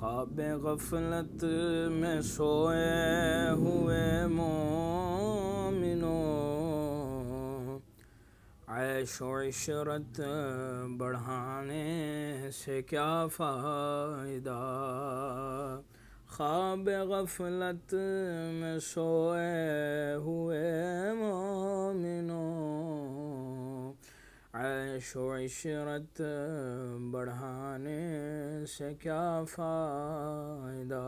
خواب غفلت میں سوئے ہوئے مومنو، عیش و عشرت بڑھانے سے کیا فائدہ۔ خواب غفلت میں سوئے ہوئے مومنو، عیش و عشرت بڑھانے سے کیا فائدہ۔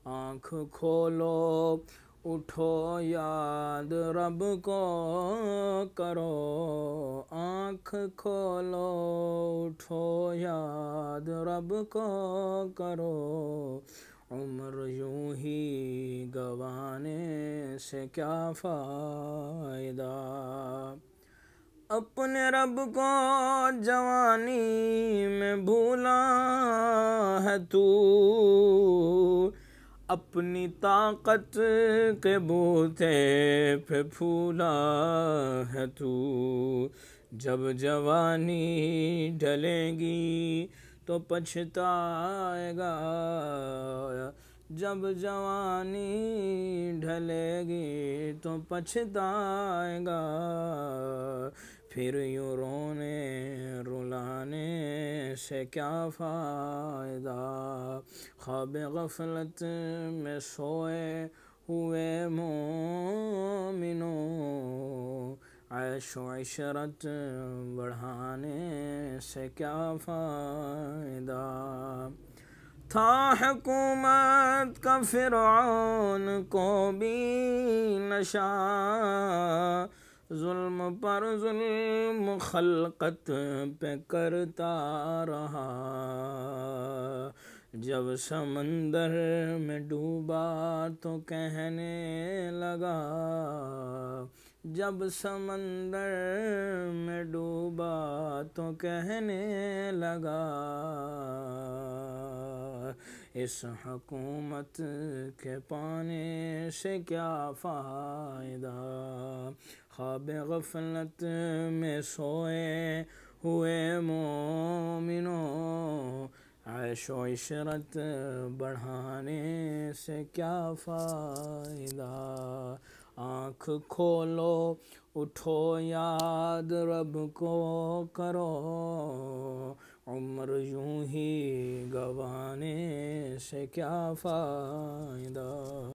آنکھ کھولو اٹھو یاد رب کو کرو، آنکھ کھولو اٹھو یاد رب کو کرو، عمر یوں ہی گنوانے سے کیا فائدہ۔ اپنے رب کو جوانی میں بھولا ہے تو، اپنی طاقت کے بوتے پہ پھولا ہے تو، جب جوانی ڈھلے گی تو پچھتائے گا، جب جوانی ڈھلے گی تو پچھتائے گا، پھر یوں رونے رلانے سے کیا فائدہ۔ خواب غفلت میں سوئے ہوئے مومنو، عیش و عشرت بڑھانے سے کیا فائدہ۔ تھا حکومت کا فرعون کو بھی نشہ، ظلم پر ظلم خلقت پہ کرتا رہا، جب سمندر میں ڈوبا تو کہنے لگا، جب سمندر میں ڈوبا تو کہنے لگا، اس حکومت کے پانے سے کیا فائدہ۔ خواب غفلت میں سوئے ہوئے مومنو، عیش و عشرت بڑھانے سے کیا فائدہ۔ آنکھ کھولو اٹھو یاد رب کو کرو، عمر یوں ہی گنوانے سے کیا فائدہ۔